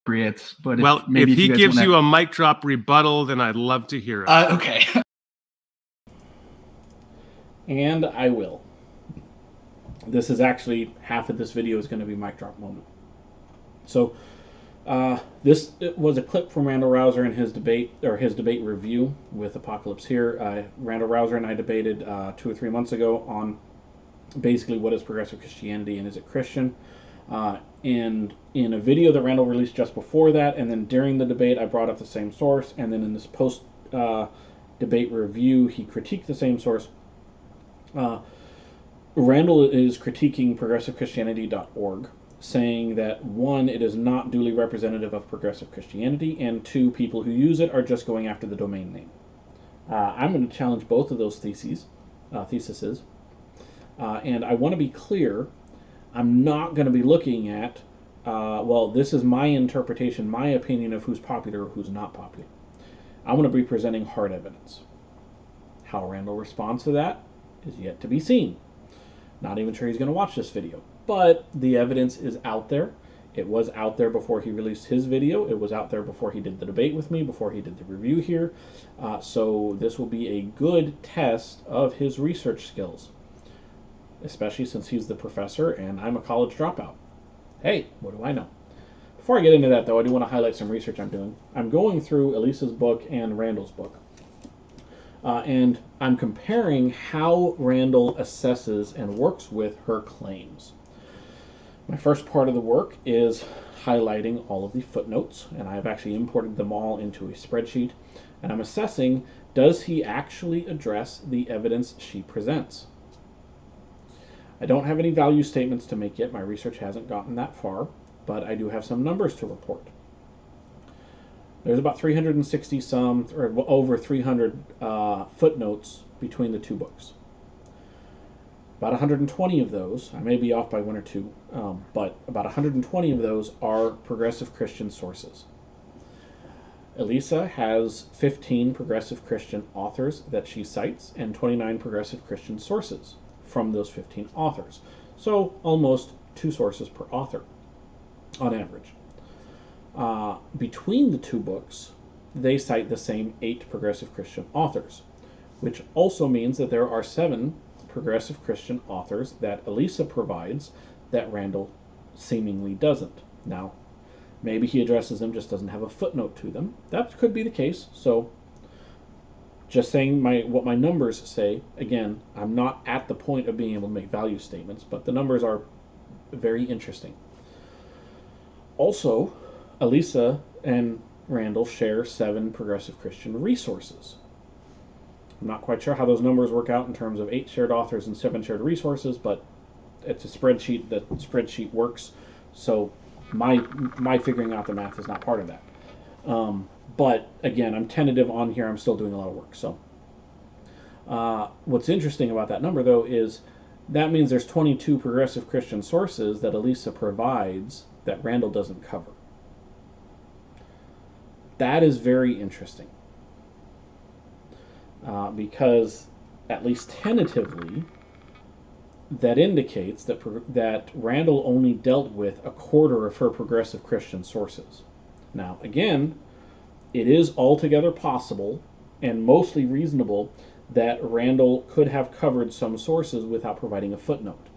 appropriate, but if he gives you a mic drop rebuttal, then I'd love to hear it. Okay. And I will. This is actually, half of this video is going to be mic drop moment. So, this was a clip from Randal Rauser in his debate review with Apocalypse Here. Randal Rauser and I debated 2 or 3 months ago on basically what is progressive Christianity and is it Christian. And in a video that Randal released just before that, and then during the debate, I brought up the same source, and then in this post debate review, he critiqued the same source. Randal is critiquing progressivechristianity.org, saying that 1, it is not duly representative of progressive Christianity, and 2, people who use it are just going after the domain name. I'm going to challenge both of those theses, and I want to be clear. I'm not going to be looking at, well, this is my interpretation, my opinion of who's popular or who's not popular. I'm going to be presenting hard evidence. How Randal responds to that is yet to be seen. Not even sure he's going to watch this video. But the evidence is out there. It was out there before he released his video. It was out there before he did the debate with me, before he did the review here. So this will be a good test of his research skills, especially since he's the professor and I'm a college dropout. Hey, what do I know? Before I get into that, though, I do want to highlight some research I'm doing. I'm going through Elisa's book and Randal's book. And I'm comparing how Randal assesses and works with her claims. My first part of the work is highlighting all of the footnotes, and I've actually imported them all into a spreadsheet, and I'm assessing, does he actually address the evidence she presents? I don't have any value statements to make yet. My research hasn't gotten that far, but I do have some numbers to report. There's about 360 some, or over 300 footnotes between the two books. About 120 of those, I may be off by 1 or 2, but about 120 of those are progressive Christian sources. Elisa has 15 progressive Christian authors that she cites and 29 progressive Christian sources from those 15 authors. So almost 2 sources per author on average. Between the two books, they cite the same 8 progressive Christian authors, which also means that there are 7 progressive Christian authors that Elisa provides that Randal seemingly doesn't. Now, maybe he addresses them, just doesn't have a footnote to them. That could be the case. So just saying what my numbers say, again, I'm not at the point of being able to make value statements, but the numbers are very interesting. Also, Elisa and Randal share 7 progressive Christian resources. I'm not quite sure how those numbers work out in terms of 8 shared authors and 7 shared resources, but it's a spreadsheet. That spreadsheet works, so my figuring out the math is not part of that. But again, I'm tentative on here. I'm still doing a lot of work. So what's interesting about that number, though, is that means there's 22 progressive Christian sources that Elisa provides that Randal doesn't cover. That is very interesting, because at least tentatively, that indicates that Randal only dealt with a quarter of her progressive Christian sources. Now, again, it is altogether possible and mostly reasonable that Randal could have covered some sources without providing a footnote.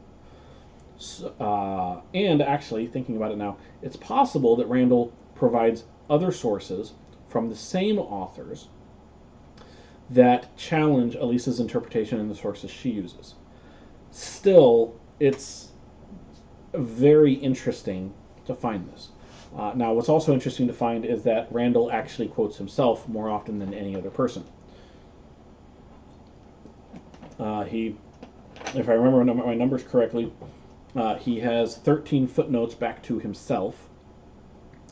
And actually, thinking about it now, it's possible that Randal provides other sources from the same authors that challenge Elisa's interpretation and the sources she uses. Still, it's very interesting to find this. Now, what's also interesting to find is that Randal actually quotes himself more often than any other person. If I remember my numbers correctly, he has 13 footnotes back to himself.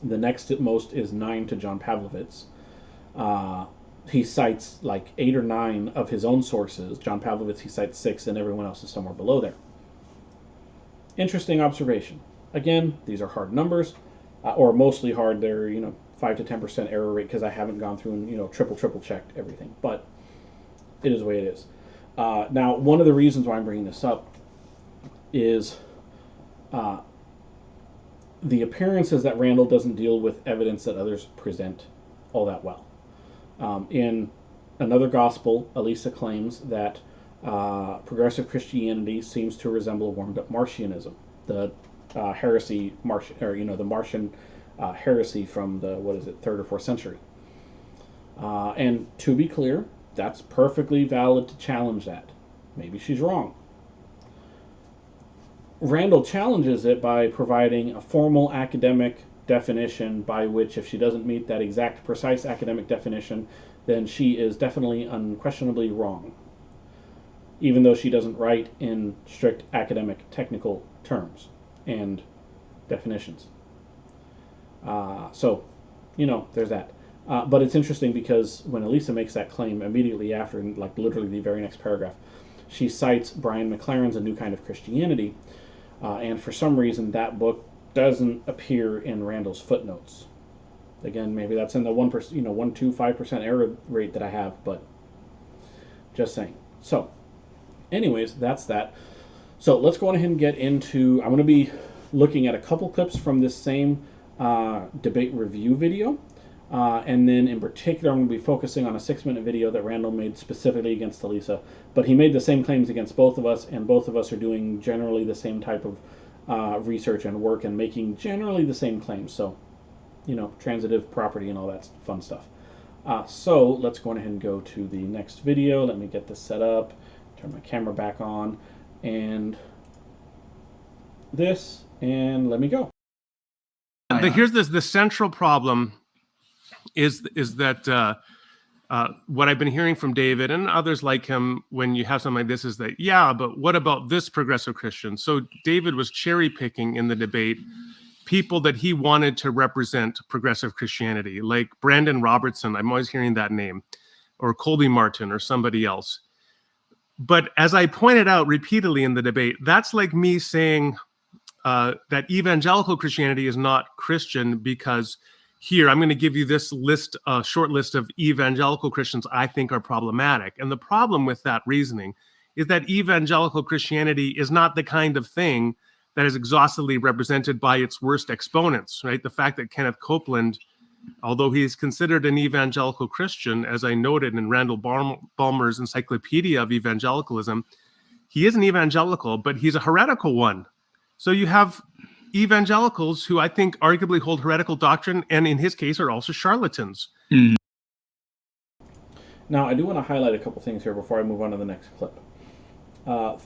The next most is 9 to John Pavlovitz. He cites like 8 or 9 of his own sources. John Pavlovitz, he cites 6, and everyone else is somewhere below there. Interesting observation. Again, these are hard numbers, or mostly hard. They're 5 to 10% error rate because I haven't gone through and triple checked everything. But it is the way it is. Now, one of the reasons why I'm bringing this up is the appearance is that Randal doesn't deal with evidence that others present all that well. In another gospel, Elisa claims that progressive Christianity seems to resemble warmed-up Martianism, the heresy, the Martian heresy from the third or fourth century. And to be clear, that's perfectly valid to challenge that. Maybe she's wrong. Randal challenges it by providing a formal academic definition by which, if she doesn't meet that exact precise academic definition, then she is definitely unquestionably wrong, even though she doesn't write in strict academic technical terms and definitions. So, there's that. But it's interesting because when Elisa makes that claim immediately after, in like literally the very next paragraph, she cites Brian McLaren's A New Kind of Christianity, and for some reason that book doesn't appear in Randal's footnotes. Again, maybe that's in the 1%, 1-5% error rate that I have, but just saying. So, anyways, that's that. So let's go on ahead and get into. I'm going to be looking at a couple clips from this same debate review video. And then in particular, I'm going to be focusing on a 6-minute video that Randal made specifically against Elisa. But he made the same claims against both of us, and both of us are doing generally the same type of research and work and making generally the same claims. So, transitive property and all that fun stuff. So let's go ahead and go to the next video. Let me get this set up, turn my camera back on, and this, and let me go. Here's the central problem is that what I've been hearing from David and others like him when you have something like this is that, yeah, but what about this progressive Christian? So David was cherry picking in the debate people that he wanted to represent progressive Christianity, like Brandon Robertson. I'm always hearing that name, or Colby Martin, or somebody else. But as I pointed out repeatedly in the debate, that's like me saying that evangelical Christianity is not Christian because here, I'm going to give you this list, a short list of evangelical Christians I think are problematic. And the problem with that reasoning is that evangelical Christianity is not the kind of thing that is exhaustively represented by its worst exponents, right? The fact that Kenneth Copeland, although he is considered an evangelical Christian, as I noted in Randall Balmer's Encyclopedia of Evangelicalism, he is an evangelical, but he's a heretical one. So you have evangelicals who I think arguably hold heretical doctrine, and in his case are also charlatans. Mm. Now, I do want to highlight a couple things here before I move on to the next clip.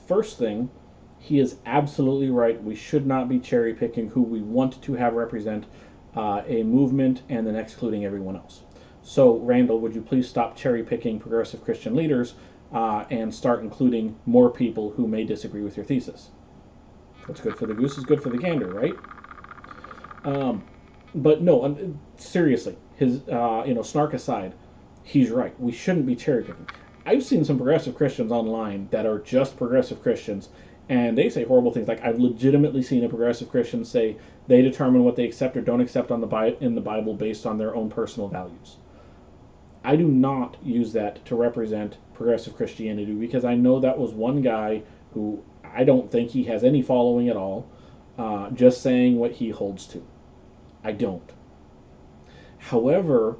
First thing, he is absolutely right. We should not be cherry picking who we want to have represent a movement and then excluding everyone else. So, Randal, would you please stop cherry picking progressive Christian leaders and start including more people who may disagree with your thesis? What's good for the goose is good for the gander, right? But no, seriously, his snark aside, he's right. We shouldn't be cherry picking. I've seen some progressive Christians online that are just progressive Christians, and they say horrible things. Like, I've legitimately seen a progressive Christian say they determine what they accept or don't accept in the Bible based on their own personal values. I do not use that to represent progressive Christianity because I know that was one guy who I don't think he has any following at all, just saying what he holds to. I don't. However,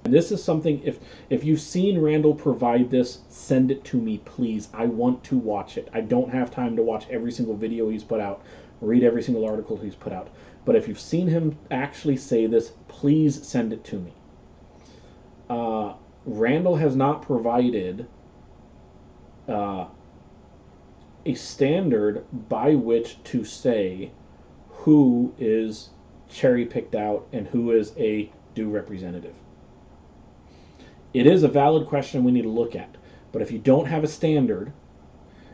and this is something, if you've seen Randal provide this, send it to me, please. I want to watch it. I don't have time to watch every single video he's put out, read every single article he's put out. But if you've seen him actually say this, please send it to me. Randal has not provided a standard by which to say who is cherry picked out and who is a due representative. It is a valid question we need to look at, but if you don't have a standard,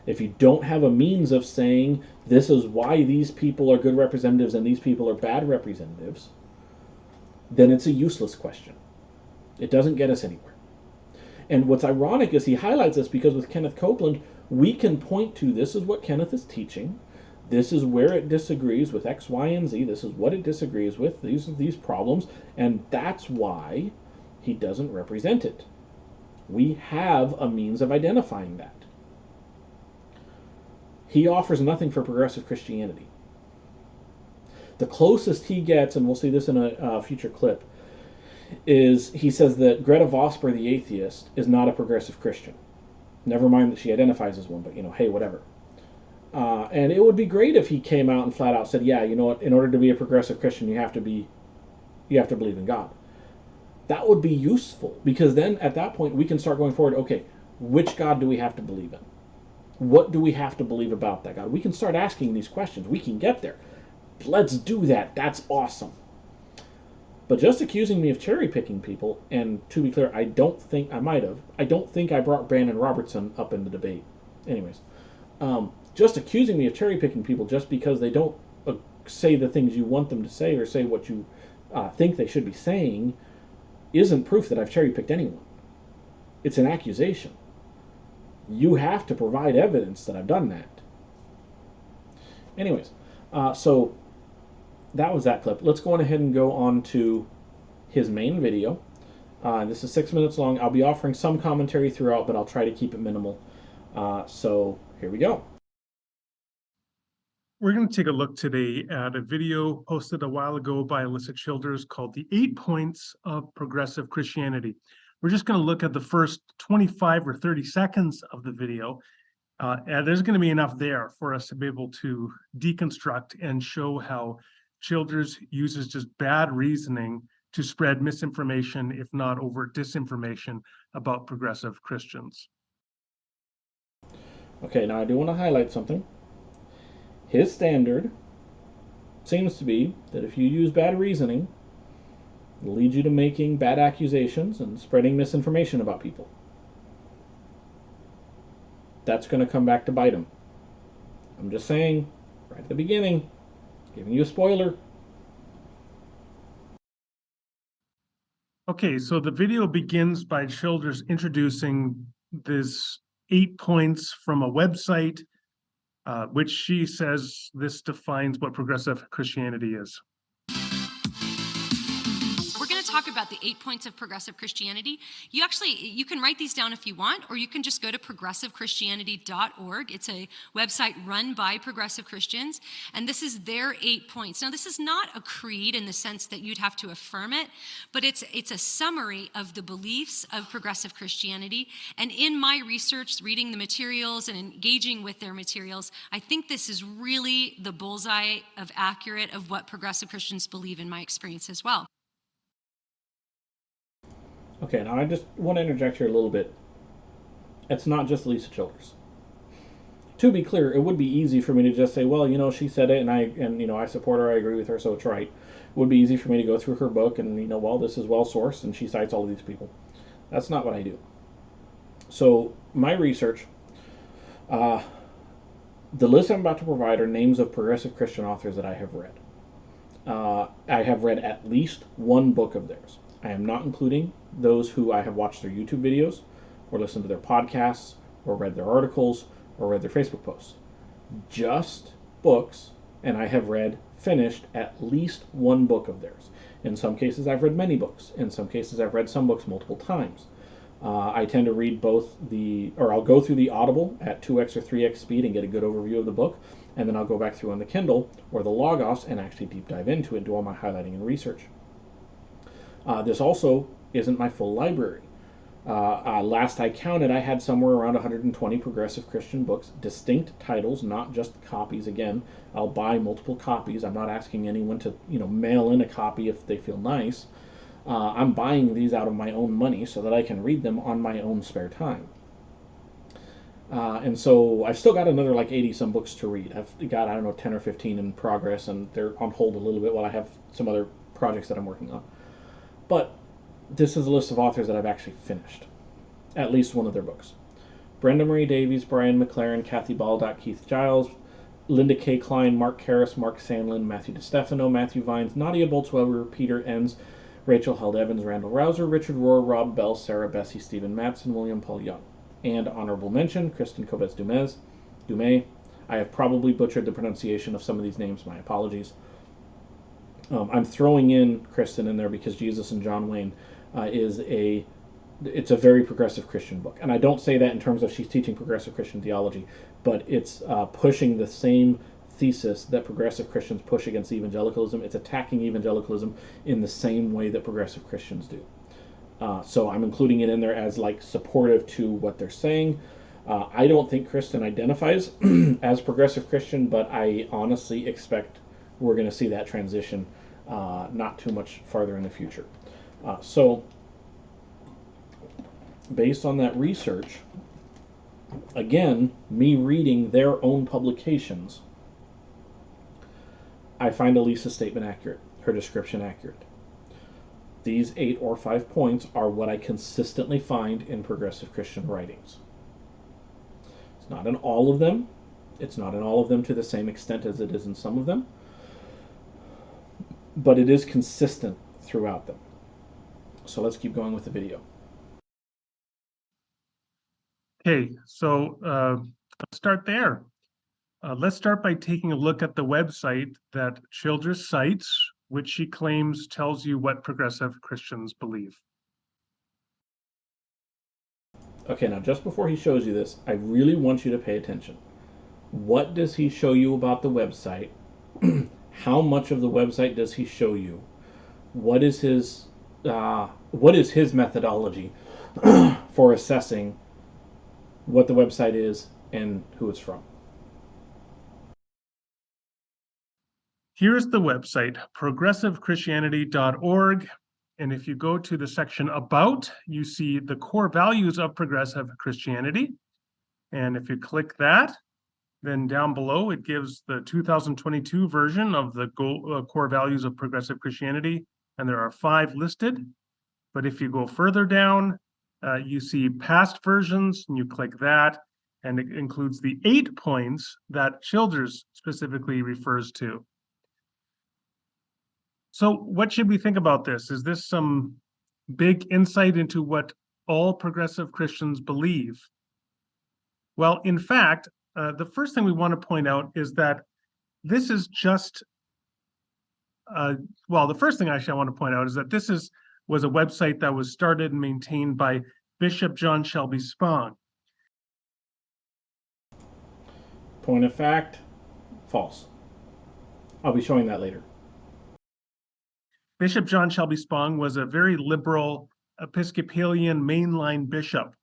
if you don't have a means of saying this is why these people are good representatives and these people are bad representatives, then it's a useless question. It doesn't get us anywhere. And what's ironic is he highlights this because with Kenneth Copeland, we can point to this is what Kenneth is teaching, this is where it disagrees with X, Y, and Z, this is what it disagrees with, these are these problems, and that's why he doesn't represent it. We have a means of identifying that. He offers nothing for progressive Christianity. The closest he gets, and we'll see this in a future clip, is he says that Greta Vosper, the atheist, is not a progressive Christian. Never mind that she identifies as one, but hey, whatever. And it would be great if he came out and flat out said, "Yeah, you know what? In order to be a progressive Christian, you have to believe in God." That would be useful, because then at that point we can start going forward. Okay, which God do we have to believe in? What do we have to believe about that God? We can start asking these questions. We can get there. Let's do that. That's awesome. But just accusing me of cherry picking people, and to be clear, I don't think I brought Brandon Robertson up in the debate. Anyways, just accusing me of cherry picking people just because they don't say the things you want them to say or say what you think they should be saying isn't proof that I've cherry picked anyone. It's an accusation. You have to provide evidence that I've done that. Anyways, so that was that clip. Let's go on ahead and go on to his main video. This is 6 minutes long. I'll be offering some commentary throughout, but I'll try to keep it minimal. So here we go. We're going to take a look today at a video posted a while ago by Alyssa Childers called The 8 Points of Progressive Christianity. We're just going to look at the first 25 or 30 seconds of the video. And there's going to be enough there for us to be able to deconstruct and show how Childers uses just bad reasoning to spread misinformation, if not overt disinformation, about progressive Christians. Okay, now I do want to highlight something. His standard seems to be that if you use bad reasoning, it'll lead you to making bad accusations and spreading misinformation about people. That's going to come back to bite him. I'm just saying, right at the beginning, giving you a spoiler. Okay, so the video begins by Childers introducing this 8 points from a website, which she says this defines what progressive Christianity is. We're going to talk about the 8 points of progressive Christianity. You can write these down if you want, or you can just go to progressivechristianity.org. It's a website run by progressive Christians, and this is their 8 points. Now, this is not a creed in the sense that you'd have to affirm it, but it's a summary of the beliefs of progressive Christianity. And in my research, reading the materials and engaging with their materials, I think this is really the bullseye of accurate of what progressive Christians believe in my experience as well. Okay, now I just want to interject here a little bit. It's not just Lisa Childers. To be clear, it would be easy for me to just say, well, she said it, and I support her, I agree with her, so it's right. It would be easy for me to go through her book and, this is well sourced, and she cites all of these people. That's not what I do. So my research, the list I'm about to provide are names of progressive Christian authors that I have read. I have read at least one book of theirs. I am not including those who I have watched their YouTube videos, or listened to their podcasts, or read their articles, or read their Facebook posts. Just books, and I have finished at least one book of theirs. In some cases, I've read many books. In some cases, I've read some books multiple times. I tend to read I'll go through the Audible at 2x or 3x speed and get a good overview of the book, and then I'll go back through on the Kindle or the Logos and actually deep dive into it and do all my highlighting and research. This also isn't my full library. Last I counted, I had somewhere around 120 progressive Christian books, distinct titles, not just copies. Again, I'll buy multiple copies. I'm not asking anyone to, mail in a copy if they feel nice. I'm buying these out of my own money so that I can read them on my own spare time. And so I've still got another 80 some books to read. I've got, 10 or 15 in progress, and they're on hold a little bit while I have some other projects that I'm working on. But this is a list of authors that I've actually finished at least one of their books. Brenda Marie Davies, Brian McLaren, Kathy Baldock, Keith Giles, Linda K. Klein, Mark Karras, Mark Sandlin, Matthew DiStefano, Matthew Vines, Nadia Boltzweber, Peter Enns, Rachel Held Evans, Randal Rauser, Richard Rohr, Rob Bell, Sarah Bessie, Stephen Mattson, William Paul Young. And honorable mention, Kristen Kobetz Dumais. I have probably butchered the pronunciation of some of these names. My apologies. I'm throwing in Kristen in there because Jesus and John Wayne it's a very progressive Christian book. And I don't say that in terms of she's teaching progressive Christian theology, but it's pushing the same thesis that progressive Christians push against evangelicalism. It's attacking evangelicalism in the same way that progressive Christians do. So I'm including it in there as like supportive to what they're saying. I don't think Kristen identifies as progressive Christian, but I honestly expect we're going to see that transition not too much farther in the future. So based on that research, again, me reading their own publications, I find Elisa's statement accurate, her description accurate. These 8 or 5 points are what I consistently find in progressive Christian writings. It's not in all of them. It's not in all of them to the same extent as it is in some of them. But it is consistent throughout them. So let's keep going with the video. Okay, so let's start there. Let's start by taking a look at the website that Childress cites, which she claims tells you what progressive Christians believe. Okay, now just before he shows you this, I really want you to pay attention. What does he show you about the website? How much of the website does he show you? What is his methodology for assessing what the website is and who it's from? Here's the website, progressivechristianity.org. And if you go to the section About, you see the core values of progressive Christianity. And if you click that, then down below it gives the 2022 version of the core values of progressive Christianity. And there are 5 listed. But if you go further down, you see past versions, and you click that, and it includes the 8 points that Childress specifically refers to. So what should we think about this? Is this some big insight into what all progressive Christians believe? Well, in fact, the first thing we want to point out is that this is just, the first thing actually I want to point out is that this was a website that was started and maintained by Bishop John Shelby Spong. Point of fact, false. I'll be showing that later. Bishop John Shelby Spong was a very liberal Episcopalian mainline bishop.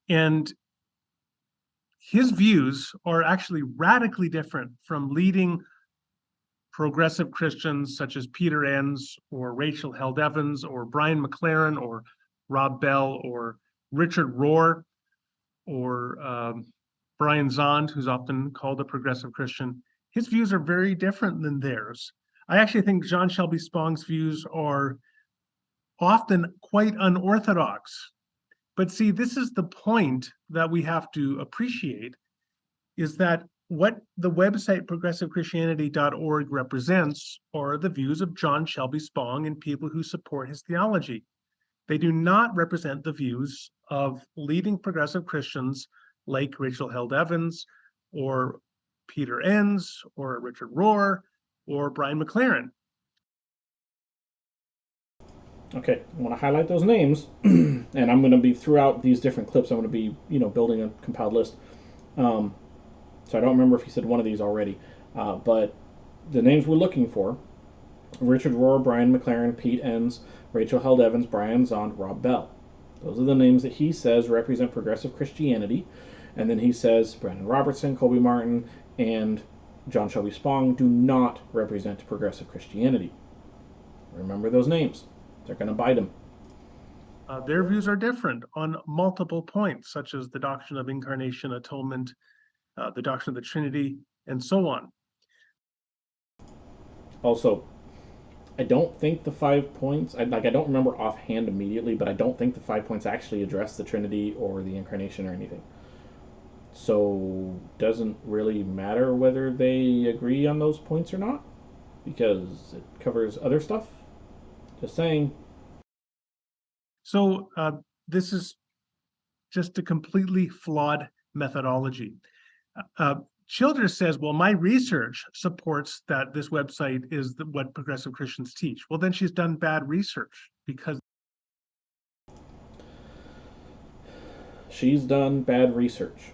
And his views are actually radically different from leading progressive Christians such as Peter Enns or Rachel Held Evans or Brian McLaren or Rob Bell or Richard Rohr or Brian Zond, who's often called a progressive Christian. His views are very different than theirs. I actually think John Shelby Spong's views are often quite unorthodox. But see, this is the point that we have to appreciate, is that what the website progressivechristianity.org represents are the views of John Shelby Spong and people who support his theology. They do not represent the views of leading progressive Christians like Rachel Held Evans or Peter Enns or Richard Rohr or Brian McLaren. Okay, I want to highlight those names, and I'm going to be, throughout these different clips, I'm going to be, building a compiled list. So I don't remember if he said one of these already, but the names we're looking for: Richard Rohr, Brian McLaren, Pete Enns, Rachel Held Evans, Brian Zond, Rob Bell. Those are the names that he says represent progressive Christianity. And then he says Brandon Robertson, Colby Martin, and John Shelby Spong do not represent progressive Christianity. Remember those names. They're going to bite them. Their views are different on multiple points, such as the doctrine of incarnation, atonement, the doctrine of the Trinity, and so on. Also, I don't think the 5 points, I don't remember offhand immediately, but I don't think the 5 points actually address the Trinity or the incarnation or anything. So, doesn't really matter whether they agree on those points or not, because it covers other stuff. Just saying. So this is just a completely flawed methodology. Childress says, well, my research supports that this website is what progressive Christians teach. Well, then she's done bad research, because she's done bad research.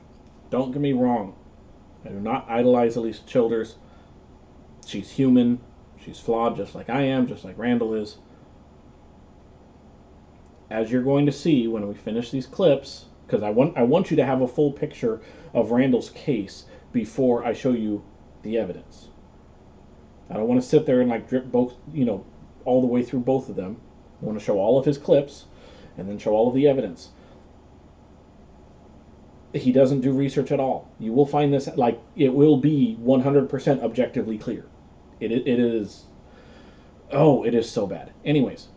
Don't get me wrong. I do not idolize Elisa Childers. She's human. She's flawed just like I am, just like Randal is. As you're going to see when we finish these clips, because I want you to have a full picture of Randal's case before I show you the evidence. I don't want to sit there and like drip both, all the way through both of them. I want to show all of his clips and then show all of the evidence. He doesn't do research at all. You will find this, like, it will be 100% objectively clear. It is, oh, it is so bad. Anyways.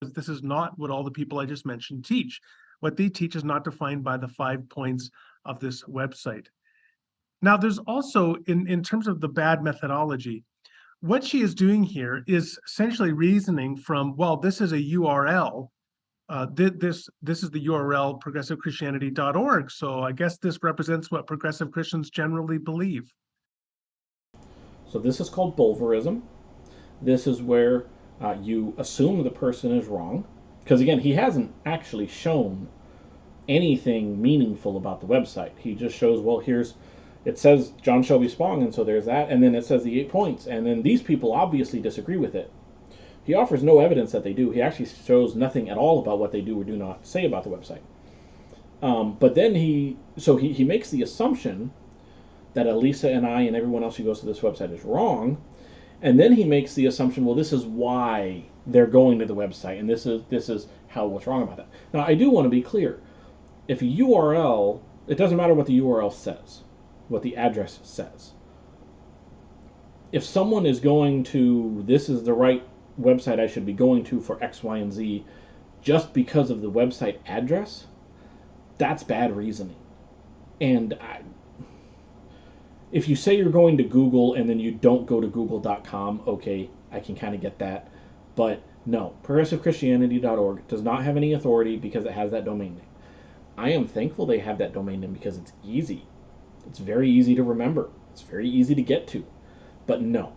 This is not what all the people I just mentioned teach. What they teach is not defined by the 5 points of this website. Now, there's also, in terms of the bad methodology, what she is doing here is essentially reasoning from, well, this is a URL. This is the URL progressivechristianity.org. So I guess this represents what progressive Christians generally believe. So this is called bulverism. This is where you assume the person is wrong. Because again, he hasn't actually shown anything meaningful about the website. He just shows, well, it says John Shelby Spong, and so there's that, and then it says the 8 points, and then these people obviously disagree with it. He offers no evidence that they do. He actually shows nothing at all about what they do or do not say about the website. But then he makes the assumption that Elisa and I and everyone else who goes to this website is wrong, and then he makes the assumption, well, this is why they're going to the website, and this is what's wrong about that. Now, I do want to be clear. If a URL, it doesn't matter what the URL says, what the address says. If someone is going to, this is the right website I should be going to for X, Y, and Z, just because of the website address, that's bad reasoning. And if you say you're going to Google and then you don't go to google.com, okay, I can kind of get that. But no, progressivechristianity.org does not have any authority because it has that domain name. I am thankful they have that domain name because it's easy. It's very easy to remember. It's very easy to get to. But no,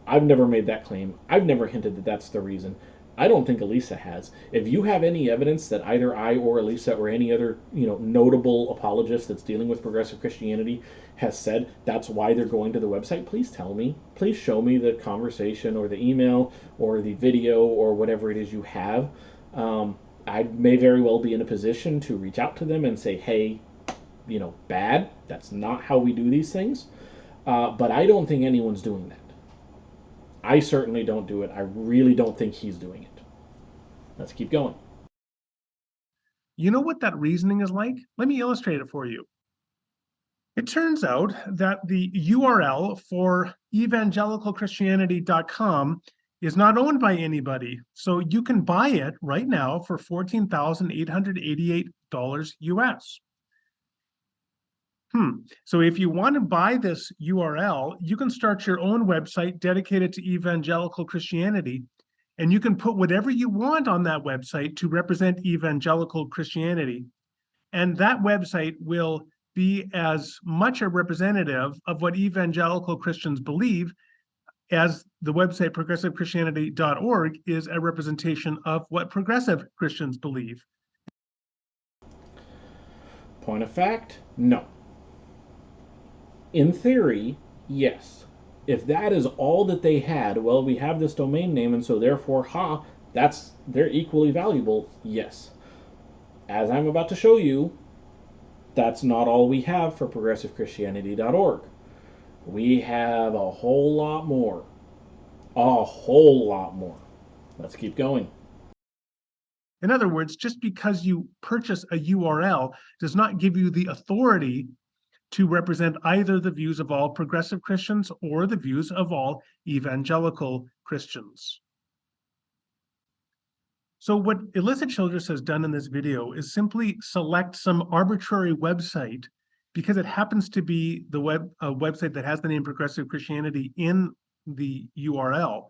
I've never made that claim. I've never hinted that that's the reason. I don't think Elisa has. If you have any evidence that either I or Elisa or any other, notable apologist that's dealing with progressive Christianity has said that's why they're going to the website, please tell me. Please show me the conversation or the email or the video or whatever it is you have. I may very well be in a position to reach out to them and say, hey, bad. That's not how we do these things. But I don't think anyone's doing that. I certainly don't do it. I really don't think he's doing it. Let's keep going. You know what that reasoning is like? Let me illustrate it for you. It turns out that the URL for evangelicalchristianity.com is not owned by anybody. So you can buy it right now for $14,888 US. So if you want to buy this URL, you can start your own website dedicated to evangelical Christianity, and you can put whatever you want on that website to represent evangelical Christianity. And that website will be as much a representative of what evangelical Christians believe as the website progressivechristianity.org is a representation of what progressive Christians believe. Point of fact, no. In theory, yes. If that is all that they had, well, we have this domain name, and so therefore, they're equally valuable, yes. As I'm about to show you, that's not all we have for progressivechristianity.org. We have a whole lot more. A whole lot more. Let's keep going. In other words, just because you purchase a URL does not give you the authority to represent either the views of all progressive Christians or the views of all evangelical Christians. So what Elisa Childers has done in this video is simply select some arbitrary website because it happens to be the website that has the name Progressive Christianity in the URL,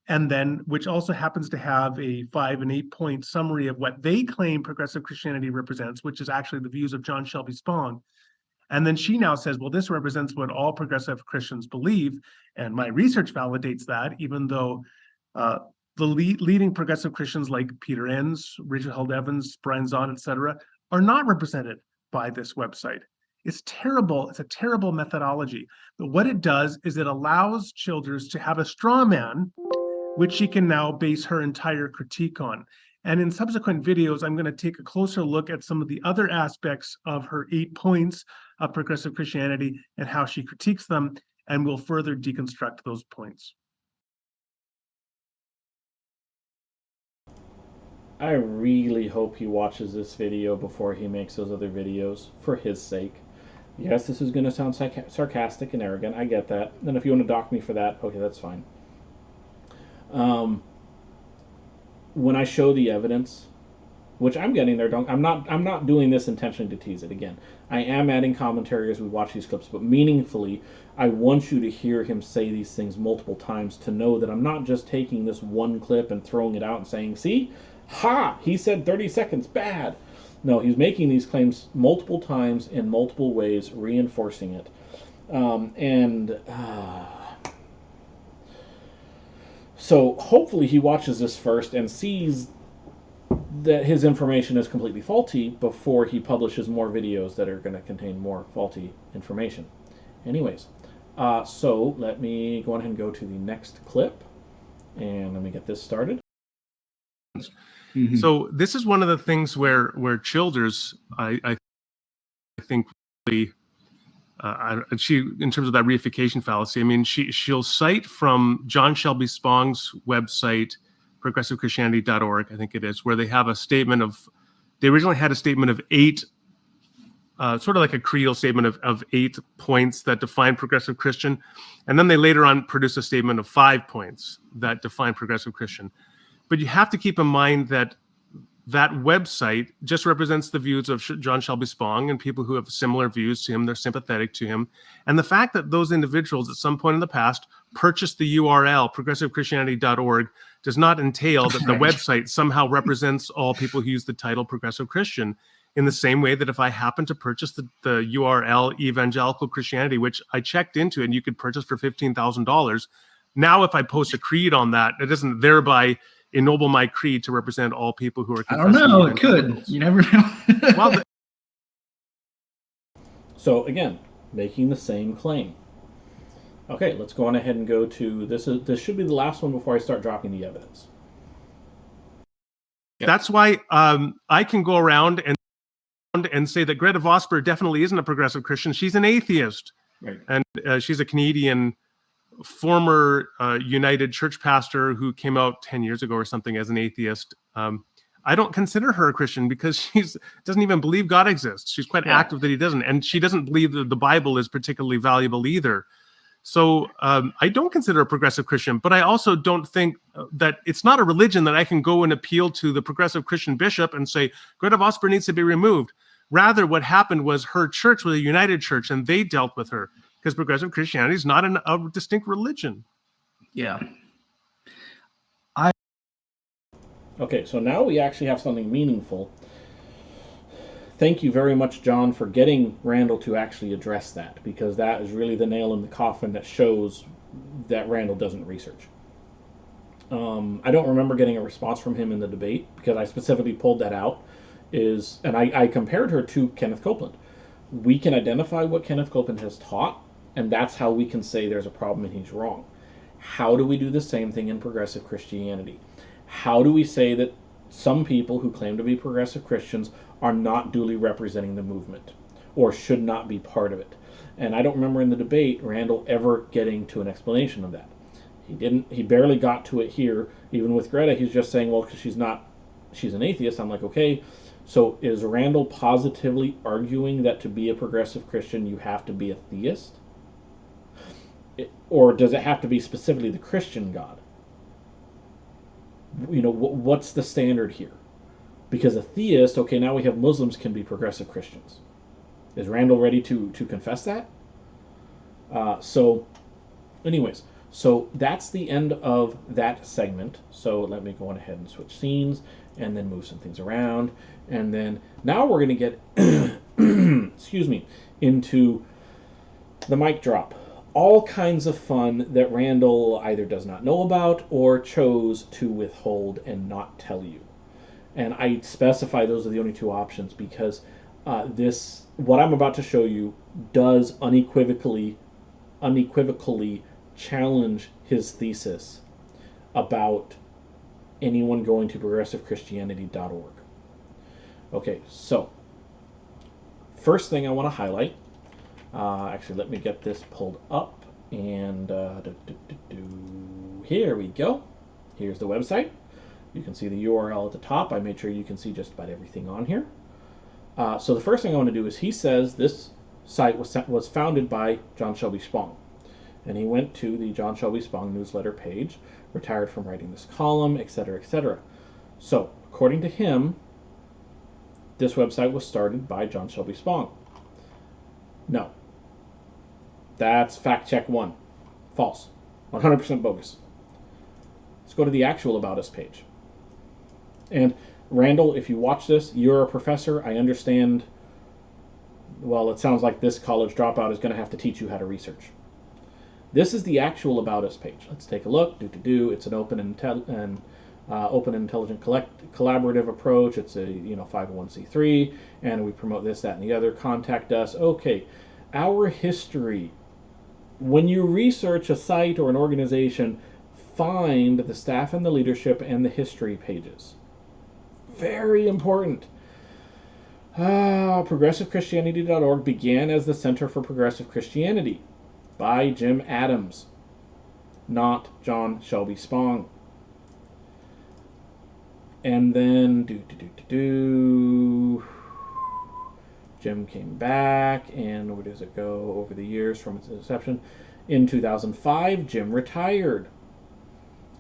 and then which also happens to have a 5 and 8 point summary of what they claim progressive Christianity represents, which is actually the views of John Shelby Spong. And then she now says, well, this represents what all progressive Christians believe. And my research validates that, even though the leading progressive Christians like Peter Enns, Richard Held Evans, Brian Zahn, etc., are not represented by this website. It's terrible. It's a terrible methodology. But what it does is it allows Childers to have a straw man, which she can now base her entire critique on. And in subsequent videos, I'm going to take a closer look at some of the other aspects of her 8 points of progressive Christianity and how she critiques them, and we'll further deconstruct those points. I really hope he watches this video before he makes those other videos, for his sake. Yes, this is going to sound sarcastic and arrogant. I get that. And if you want to dock me for that, okay, that's fine. When I show the evidence, which I'm getting there, I'm not doing this intentionally to tease it. Again, I am adding commentary as we watch these clips, but meaningfully, I want you to hear him say these things multiple times to know that I'm not just taking this one clip and throwing it out and saying, see, ha, he said 30 seconds, bad. No, he's making these claims multiple times in multiple ways, reinforcing it. So hopefully he watches this first and sees that his information is completely faulty before he publishes more videos that are going to contain more faulty information. Anyways, so let me go ahead and go to the next clip, and let me get this started. Mm-hmm. So this is one of the things where Childers, I think, really, she, in terms of that reification fallacy, I mean, she'll cite from John Shelby Spong's website, progressivechristianity.org, I think it is, where they have a statement of, they originally had a statement of 8, sort of like a creedal statement of 8 points that define progressive Christian. And then they later on produce a statement of 5 points that define progressive Christian. But you have to keep in mind that that website just represents the views of John Shelby Spong and people who have similar views to him. They're sympathetic to him. And the fact that those individuals at some point in the past purchased the URL, progressivechristianity.org, does not entail that the website somehow represents all people who use the title Progressive Christian, in the same way that if I happen to purchase the URL Evangelical Christianity, which I checked into and you could purchase for $15,000, now if I post a creed on that, it doesn't thereby ennoble my creed to represent all people who are confessing. I don't know, it could. You never know. Well, so again, making the same claim. Okay, let's go on ahead and go to this should be the last one before I start dropping the evidence. That's why I can go around and say that Greta Vosper definitely isn't a progressive Christian. She's an atheist. Right. And she's a Canadian former United Church pastor who came out 10 years ago or something as an atheist. I don't consider her a Christian because she doesn't even believe God exists. She's quite active that he doesn't. And she doesn't believe that the Bible is particularly valuable either. So I don't consider a progressive Christian, but I also don't think that it's not a religion that I can go and appeal to the progressive Christian bishop and say, Greta Vosper needs to be removed. Rather, what happened was her church was a United Church and they dealt with her, because progressive Christianity is not a distinct religion. Yeah. Okay, so now we actually have something meaningful. Thank you very much, John, for getting Randal to actually address that, because that is really the nail in the coffin that shows that Randal doesn't research. I don't remember getting a response from him in the debate, because I specifically pulled that out, and I compared her to Kenneth Copeland. We can identify what Kenneth Copeland has taught, and that's how we can say there's a problem and he's wrong. How do we do the same thing in progressive Christianity? How do we say that some people who claim to be progressive Christians are not duly representing the movement or should not be part of it? And I don't remember in the debate Randal ever getting to an explanation of that. He barely got to it here. Even with Greta, he's just saying, well, because she's an atheist. I'm like, okay, so is Randal positively arguing that to be a progressive Christian you have to be a theist? Or does it have to be specifically the Christian God? You know, what's the standard here? Because a theist, okay, now we have Muslims can be progressive Christians. Is Randal ready to confess that? Anyways, so that's the end of that segment. So let me go on ahead and switch scenes and then move some things around. And then now we're going to get, excuse me, into the mic drop. All kinds of fun that Randal either does not know about or chose to withhold and not tell you. And I specify those are the only 2 options because what I'm about to show you does unequivocally challenge his thesis about anyone going to progressivechristianity.org. Okay, so first thing I want to highlight, actually let me get this pulled up, and here we go. Here's the website. You can see the URL at the top. I made sure you can see just about everything on here. So the first thing I want to do is, he says this site was founded by John Shelby Spong. And he went to the John Shelby Spong newsletter page, retired from writing this column, etc., etc. So, according to him, this website was started by John Shelby Spong. No. That's fact check 1. False. 100% bogus. Let's go to the actual About Us page. And Randall, if you watch this, you're a professor. I understand. Well, it sounds like this college dropout is going to have to teach you how to research. This is the actual About Us page. Let's take a look. It's an open and intelligent collaborative approach. It's a 501c3, and we promote this, that, and the other. Contact us. Okay, our history. When you research a site or an organization, find the staff and the leadership and the history pages. Very important. ProgressiveChristianity.org began as the Center for Progressive Christianity by Jim Adams, not John Shelby Spong. And then Jim came back, and where does it go over the years from its inception? In 2005, Jim retired,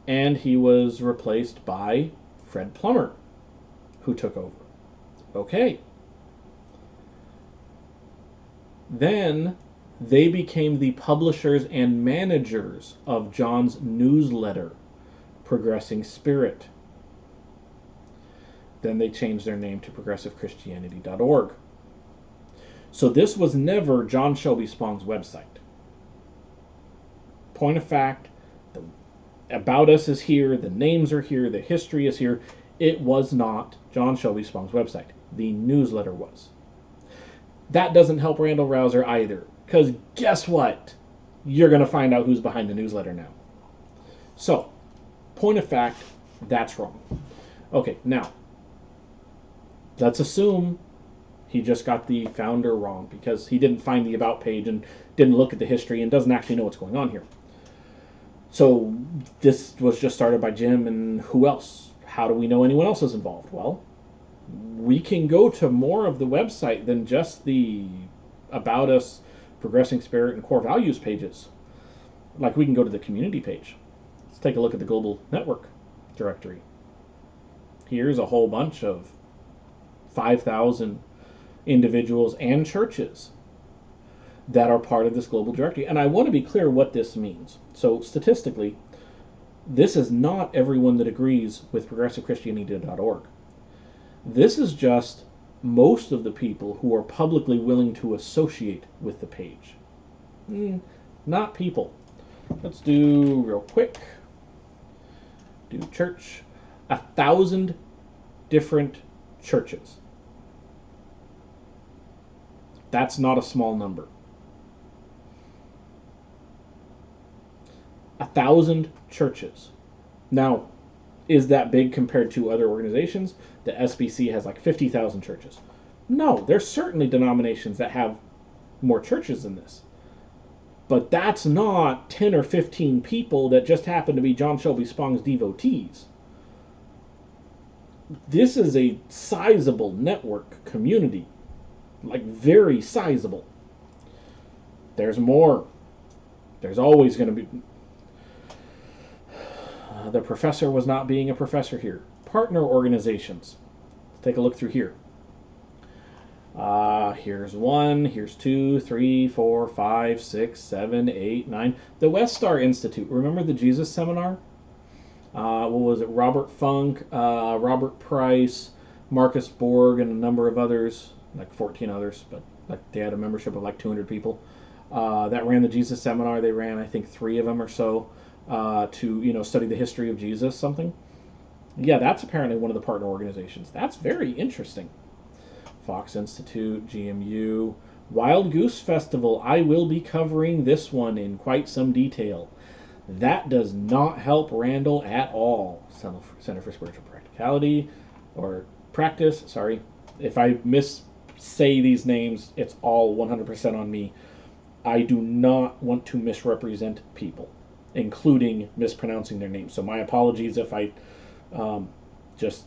and he was replaced by Fred Plummer, who took over. Okay. Then they became the publishers and managers of John's newsletter, Progressing Spirit. Then they changed their name to progressivechristianity.org. So this was never John Shelby Spong's website. Point of fact, the About Us is here, the names are here, the history is here. It was not John Shelby Spong's website. The newsletter was. That doesn't help Randal Rauser either, because guess what? You're going to find out who's behind the newsletter now. So, point of fact, that's wrong. Okay, now, let's assume he just got the founder wrong because he didn't find the About page and didn't look at the history and doesn't actually know what's going on here. So, this was just started by Jim, and who else? How do we know anyone else is involved? Well, we can go to more of the website than just the About Us, Progressing Spirit, and Core Values pages. Like, we can go to the community page. Let's take a look at the global network directory. Here's a whole bunch of 5,000 individuals and churches that are part of this global directory. And I want to be clear what this means. So statistically, this is not everyone that agrees with progressivechristianity.org. This is just most of the people who are publicly willing to associate with the page. Not people. Let's do real quick. Do church. 1,000 different churches. That's not a small number. 1,000 churches. Now, is that big compared to other organizations? The SBC has like 50,000 churches. No, there's certainly denominations that have more churches than this. But that's not 10 or 15 people that just happen to be John Shelby Spong's devotees. This is a sizable network community. Like, very sizable. There's more. There's always going to be... the professor was not being a professor here. Partner organizations. Let's take a look through here. Here's 1, here's 2, 3, 4, 5, 6, 7, 8, 9. The West Star Institute. Remember the Jesus Seminar? What was it? Robert Funk, Robert Price, Marcus Borg, and a number of others, like 14 others, but like they had a membership of like 200 people that ran the Jesus Seminar. They ran, I think, 3 of them or so to study the history of Jesus, something. Yeah, that's apparently one of the partner organizations. That's very interesting. Fox Institute, GMU. Wild Goose Festival. I will be covering this one in quite some detail. That does not help Randal at all. Center for Spiritual Practicality, or Practice, sorry. If I say these names, it's all 100% on me. I do not want to misrepresent people, including mispronouncing their names. So my apologies if I just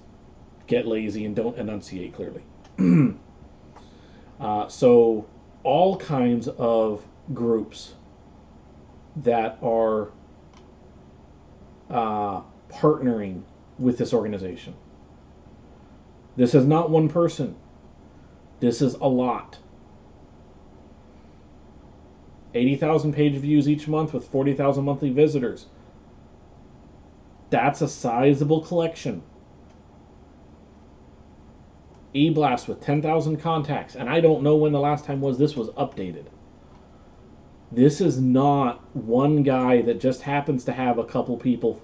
get lazy and don't enunciate clearly. So all kinds of groups that are partnering with this organization. This is not one person. This is a lot. 80,000 page views each month with 40,000 monthly visitors. That's a sizable collection. eBlast with 10,000 contacts, and I don't know when the last time this was updated. This is not one guy that just happens to have a couple people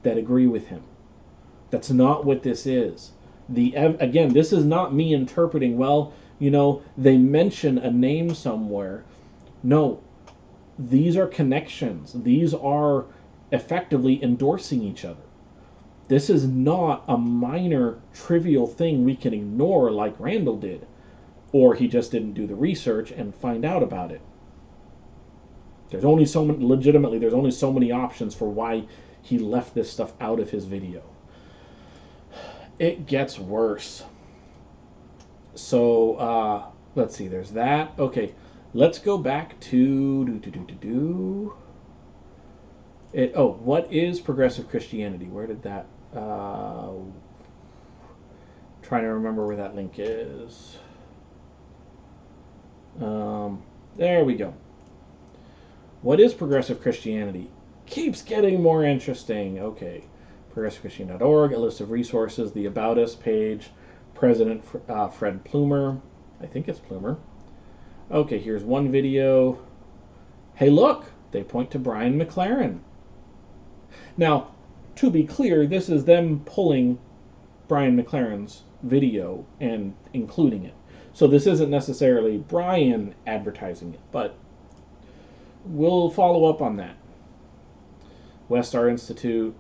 that agree with him. That's not what this is. Again, this is not me interpreting, well, they mention a name somewhere. No, these are connections. These are effectively endorsing each other. This is not a minor, trivial thing we can ignore like Randal did. Or he just didn't do the research and find out about it. There's only so many options for why he left this stuff out of his video. It gets worse. So, let's see, there's that. Okay, let's go back to what is progressive Christianity? Where did that trying to remember where that link is. There we go. What is progressive Christianity? Keeps getting more interesting. Okay. ProgressiveChristian.org, a list of resources, the About Us page, President Fred Plumer. I think it's Plumer. Okay, here's one video. Hey, look, they point to Brian McLaren. Now, to be clear, this is them pulling Brian McLaren's video and including it. So this isn't necessarily Brian advertising it, but we'll follow up on that. Westar Institute,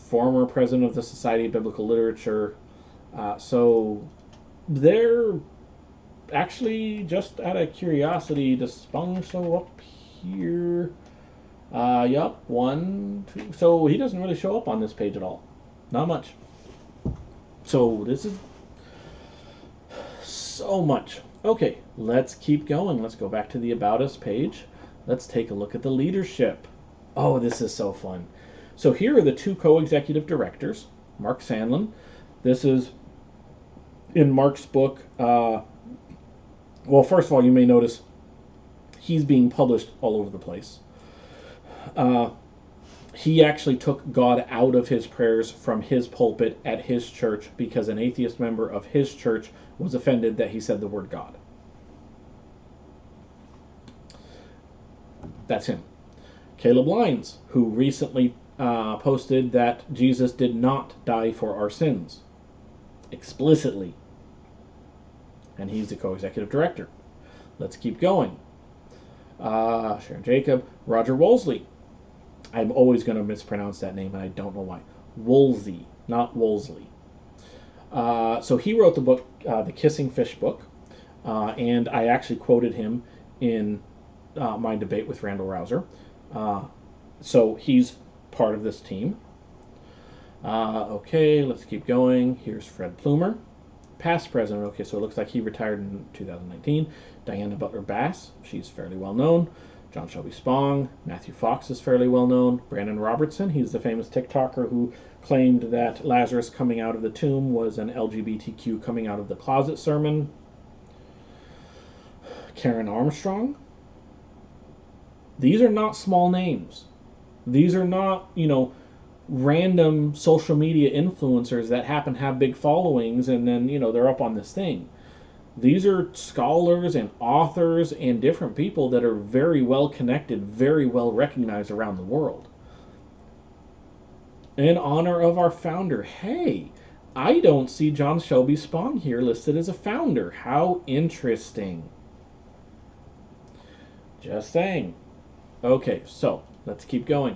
former president of the Society of Biblical Literature. So they're actually, just out of curiosity, does Spung show up here? Yup, 1, 2. So he doesn't really show up on this page at all. Not much. So this is so much. Okay, let's keep going. Let's go back to the About Us page. Let's take a look at the leadership. Oh, this is so fun. So here are the two co-executive directors, Mark Sandlin. This is in Mark's book. Well, first of all, you may notice he's being published all over the place. He actually took God out of his prayers from his pulpit at his church because an atheist member of his church was offended that he said the word God. That's him. Caleb Lyons, who recently posted that Jesus did not die for our sins, explicitly. And he's the co-executive director. Let's keep going. Sharon Jacob, Roger Wolseley. I'm always going to mispronounce that name, and I don't know why. Woolsey, not Wolseley. So he wrote the book, the Kissing Fish book, and I actually quoted him in my debate with Randal Rauser. So he's part of this team. Okay, let's keep going. Here's Fred Plumer, past president. Okay, so it looks like he retired in 2019. Diana Butler Bass, she's fairly well known. John Shelby Spong, Matthew Fox is fairly well known. Brandon Robertson, he's the famous TikToker who claimed that Lazarus coming out of the tomb was an LGBTQ coming out of the closet sermon. Karen Armstrong. These are not small names. These are not, random social media influencers that happen to have big followings and then, they're up on this thing. These are scholars and authors and different people that are very well connected, very well recognized around the world. In honor of our founder, hey, I don't see John Shelby Spong here listed as a founder. How interesting. Just saying. Okay, so let's keep going.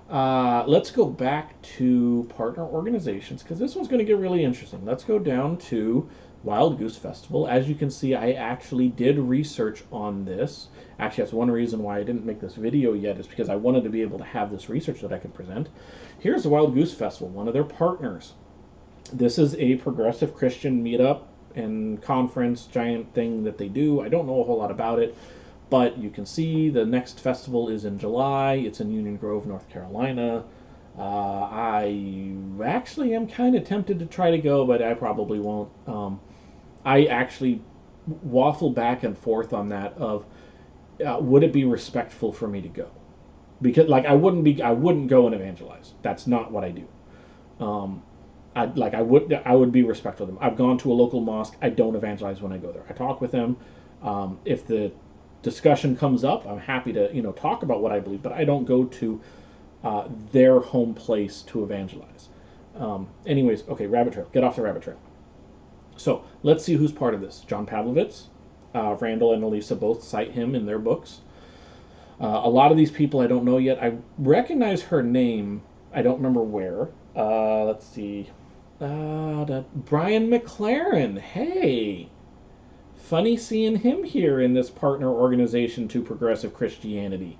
Let's go back to partner organizations because this one's going to get really interesting. Let's go down to Wild Goose Festival. As you can see, I actually did research on this. Actually, that's one reason why I didn't make this video yet, is because I wanted to be able to have this research that I could present. Here's the Wild Goose Festival, one of their partners. This is a progressive Christian meetup and conference, giant thing that they do. I don't know a whole lot about it, but you can see the next festival is in July. It's in Union Grove, North Carolina. I actually am kind of tempted to try to go, but I probably won't. I actually waffle back and forth on that of would it be respectful for me to go? Because I wouldn't go and evangelize. That's not what I do. I would be respectful of them. I've gone to a local mosque. I don't evangelize when I go there. I talk with them. If the discussion comes up, I'm happy to talk about what I believe, but I don't go to their home place to evangelize. Anyways, okay, rabbit trail. Get off the rabbit trail. So let's see who's part of this. John Pavlovitz, Randall and Elisa both cite him in their books. A lot of these people I don't know yet. I recognize her name. I don't remember where. Let's see. Brian McLaren. Hey. Funny seeing him here in this partner organization to progressive Christianity.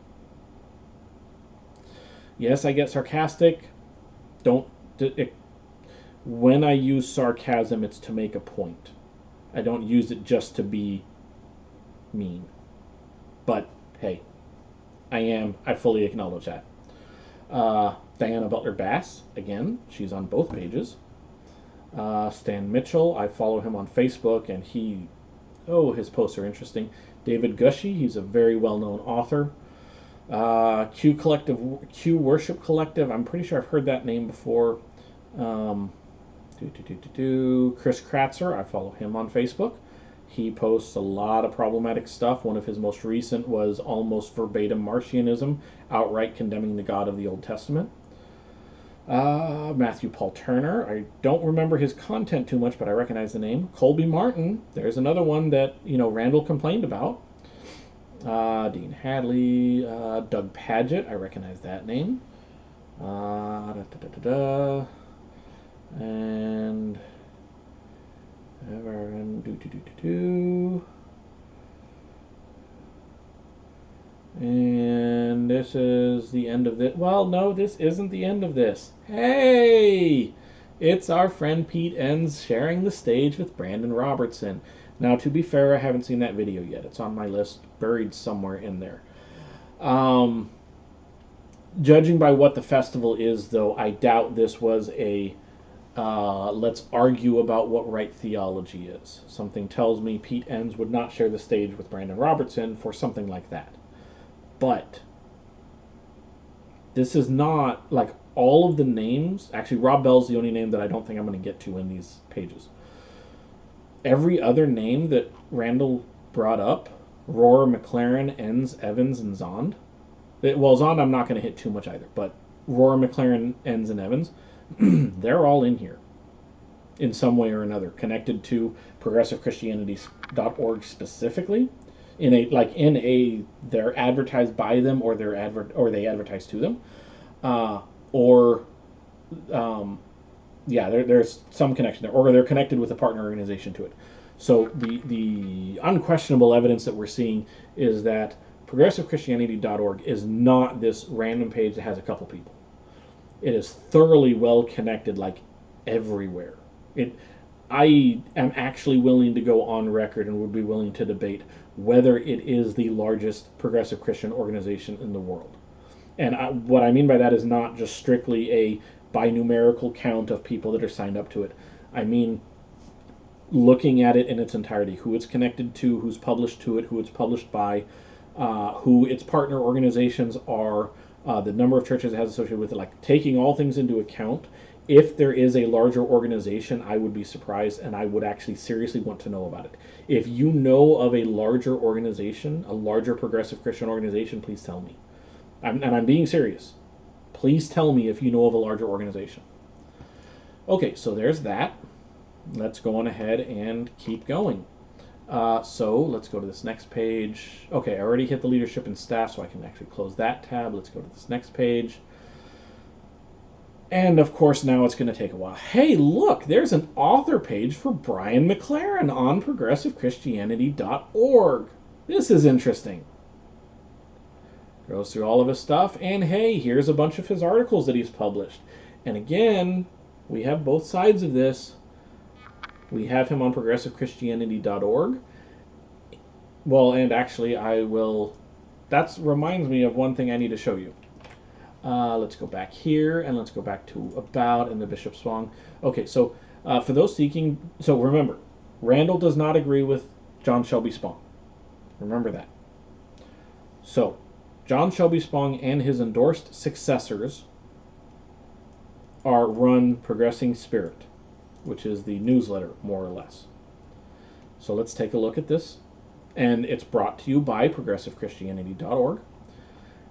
Yes, I get sarcastic. When I use sarcasm, it's to make a point. I don't use it just to be mean. But, hey, I fully acknowledge that. Diana Butler Bass, again, she's on both pages. Stan Mitchell, I follow him on Facebook, and his posts are interesting. David Gushy, he's a very well-known author. Q Worship Collective, I'm pretty sure I've heard that name before. Chris Kratzer, I follow him on Facebook. He posts a lot of problematic stuff. One of his most recent was almost verbatim Marcionism, outright condemning the God of the Old Testament. Matthew Paul Turner, I don't remember his content too much, but I recognize the name. Colby Martin, there's another one that Randall complained about. Dean Hadley, Doug Padgett, I recognize that name. And and this is the end of it. Well, no, this isn't the end of this. Hey! It's our friend Pete Enns sharing the stage with Brandon Robertson. Now, to be fair, I haven't seen that video yet. It's on my list, buried somewhere in there. Judging by what the festival is, though, I doubt this was a let's argue about what right theology is. Something tells me Pete Enns would not share the stage with Brandon Robertson for something like that. But this is not like all of the names. Actually, Rob Bell's the only name that I don't think I'm going to get to in these pages. Every other name that Randall brought up, Rohr, McLaren, Enns, Evans, and Zond. Zond I'm not going to hit too much either, but Rohr, McLaren, Enns, and Evans, they're all in here in some way or another, connected to progressivechristianity.org specifically. They're advertised by them, or they advertise to them, there's some connection there, or they're connected with a partner organization to it. So the unquestionable evidence that we're seeing is that progressivechristianity.org is not this random page that has a couple people. It is thoroughly well connected, like everywhere. I am actually willing to go on record and would be willing to debate whether it is the largest progressive Christian organization in the world. And what I mean by that is not just strictly a by numerical count of people that are signed up to it. I mean looking at it in its entirety, who it's connected to, who's published to it, who it's published by, who its partner organizations are, the number of churches it has associated with it, like taking all things into account. If there is a larger organization, I would be surprised, and I would actually seriously want to know about it. If you know of a larger organization, a larger progressive Christian organization, please tell me. I'm being serious. Please tell me if you know of a larger organization. Okay, so there's that. Let's go on ahead and keep going. So let's go to this next page. Okay, I already hit the leadership and staff, so I can actually close that tab. Let's go to this next page. And of course, now it's going to take a while. Hey, look, there's an author page for Brian McLaren on progressivechristianity.org. This is interesting. Goes through all of his stuff, and hey, here's a bunch of his articles that he's published. And again, we have both sides of this. We have him on progressivechristianity.org. Well, and actually, that reminds me of one thing I need to show you. Let's go back here, and let's go back to About and the Bishop's Song. Okay, so for those seeking... So remember, Randal does not agree with John Shelby Spong. Remember that. So, John Shelby Spong and his endorsed successors run Progressing Spirit, which is the newsletter, more or less. So let's take a look at this. And it's brought to you by progressivechristianity.org.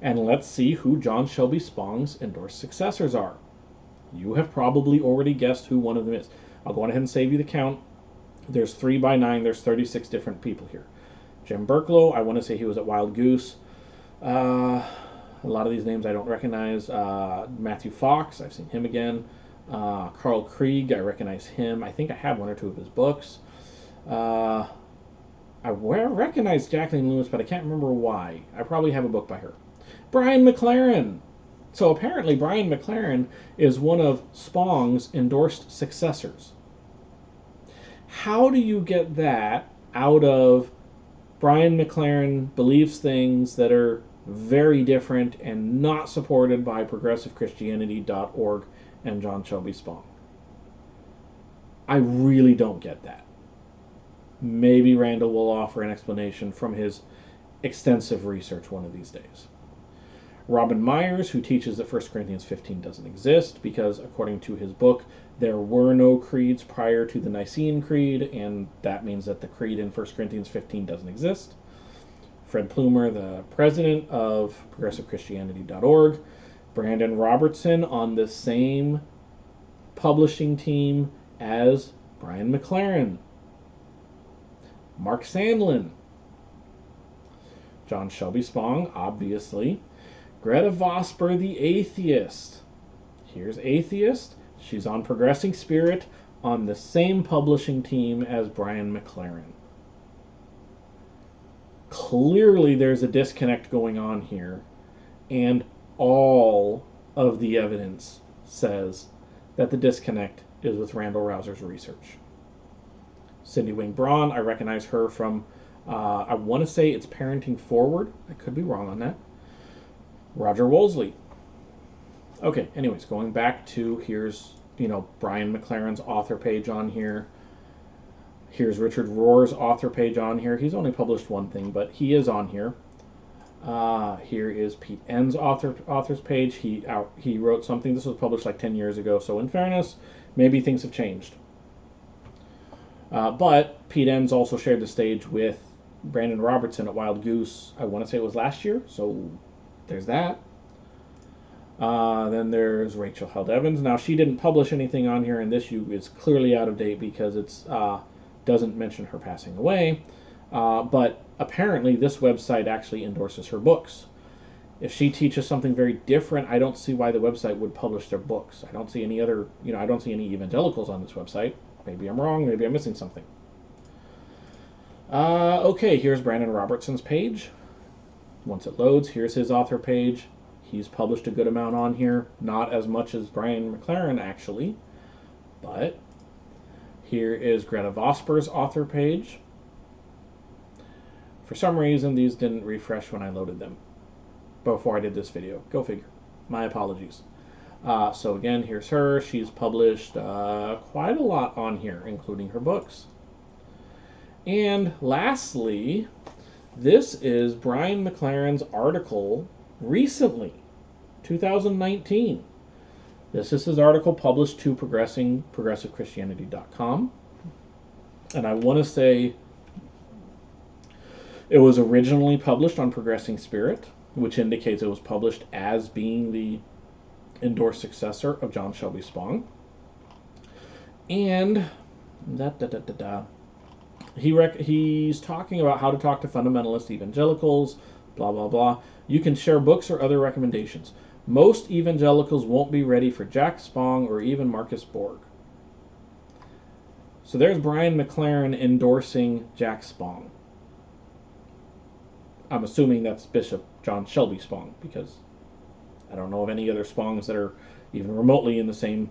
And let's see who John Shelby Spong's endorsed successors are. You have probably already guessed who one of them is. I'll go ahead and save you the count. There's 3 by 9. There's 36 different people here. Jim Burklow, I want to say he was at Wild Goose. A lot of these names I don't recognize. Matthew Fox, I've seen him again. Carl Krieg, I recognize him. I think I have 1 or 2 of his books. I recognize Jacqueline Lewis, but I can't remember why. I probably have a book by her. Brian McLaren. So apparently Brian McLaren is one of Spong's endorsed successors. How do you get that out of Brian McLaren believes things that are very different and not supported by progressivechristianity.org and John Shelby Spong? I really don't get that. Maybe Randal will offer an explanation from his extensive research one of these days. Robin Myers, who teaches that 1 Corinthians 15 doesn't exist because, according to his book, there were no creeds prior to the Nicene Creed, and that means that the creed in 1 Corinthians 15 doesn't exist. Fred Plumer, the president of progressivechristianity.org. Brandon Robertson on the same publishing team as Brian McLaren. Mark Sandlin. John Shelby Spong, obviously. Greta Vosper, the atheist. Here's Atheist. She's on Progressing Spirit on the same publishing team as Brian McLaren. Clearly there's a disconnect going on here, and all of the evidence says that the disconnect is with Randal Rauser's research. Cindy Wing Braun, I recognize her from, I want to say it's Parenting Forward. I could be wrong on that. Roger Wolseley. Okay, anyways, going back to, here's, Brian McLaren's author page on here. Here's Richard Rohr's author page on here. He's only published one thing, but he is on here. Here is Pete N's author's page. He wrote something. This was published like 10 years ago, so in fairness, maybe things have changed. But Pete N's also shared the stage with Brandon Robertson at Wild Goose. I want to say it was last year, so there's that. Then there's Rachel Held Evans. Now, she didn't publish anything on here, and this is clearly out of date because it doesn't mention her passing away. But apparently, this website actually endorses her books. If she teaches something very different, I don't see why the website would publish their books. I don't see any other, I don't see any evangelicals on this website. Maybe I'm wrong. Maybe I'm missing something. Okay, here's Brandon Robertson's page. Once it loads, here's his author page. He's published a good amount on here. Not as much as Brian McLaren, actually. But here is Greta Vosper's author page. For some reason, these didn't refresh when I loaded them before I did this video. Go figure. My apologies. So again, here's her. She's published quite a lot on here, including her books. And lastly, this is Brian McLaren's article recently, 2019. This is his article published to progressivechristianity.com. And I want to say it was originally published on Progressing Spirit, which indicates it was published as being the endorsed successor of John Shelby Spong. And he's talking about how to talk to fundamentalist evangelicals, blah, blah, blah. You can share books or other recommendations. Most evangelicals won't be ready for Jack Spong or even Marcus Borg. So there's Brian McLaren endorsing Jack Spong. I'm assuming that's Bishop John Shelby Spong, because I don't know of any other Spongs that are even remotely in the same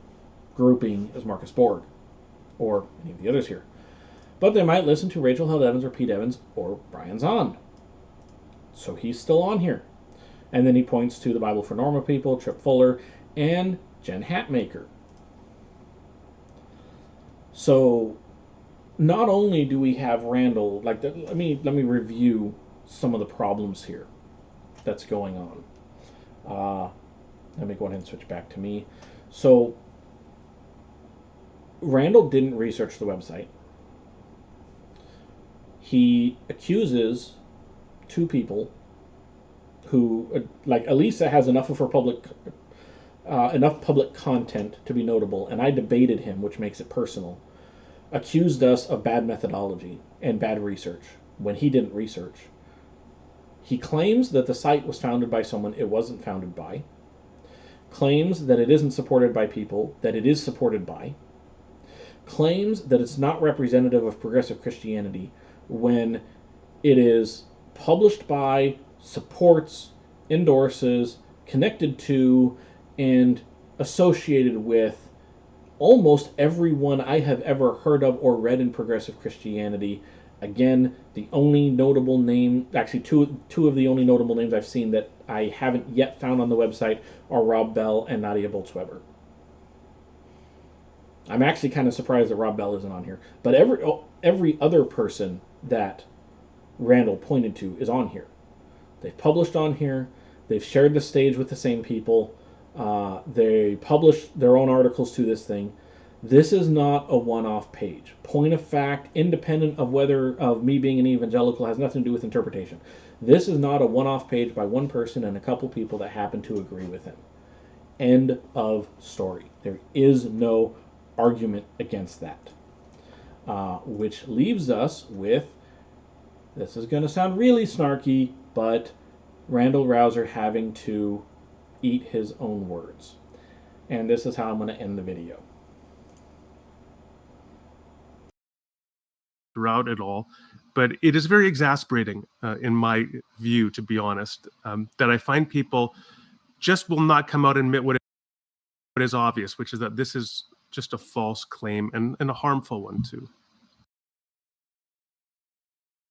grouping as Marcus Borg or any of the others here. But they might listen to Rachel Held Evans or Pete Evans or Brian Zahnd. So he's still on here. And then he points to the Bible for Normal People, Trip Fuller, and Jen Hatmaker. So not only do we have Randal, let me review some of the problems here that's going on. Let me go ahead and switch back to me. So Randal didn't research the website. He accuses two people who, like, Elisa has enough of her enough public content to be notable, and I debated him, which makes it personal. Accused us of bad methodology and bad research when he didn't research. He claims that the site was founded by someone it wasn't founded by. Claims that it isn't supported by people that it is supported by. Claims that it's not representative of progressive Christianity when it is published by, supports, endorses, connected to, and associated with almost everyone I have ever heard of or read in progressive Christianity. Again, the only notable name, actually two of the only notable names I've seen that I haven't yet found on the website are Rob Bell and Nadia Bolz-Weber. I'm actually kind of surprised that Rob Bell isn't on here. But every other person that Randal pointed to is on here. They've published on here. They've shared the stage with the same people. They publish their own articles to this thing. This is not a one-off page. Point of fact, independent of whether of me being an evangelical, has nothing to do with interpretation. This is not a one-off page by one person and a couple people that happen to agree with him. End of story. There is no argument against that. Which leaves us with, this is going to sound really snarky, but Randal Rauser having to eat his own words. And this is how I'm going to end the video. Throughout it all, but it is very exasperating in my view, to be honest, that I find people just will not come out and admit what is obvious, which is that this is just a false claim and a harmful one too.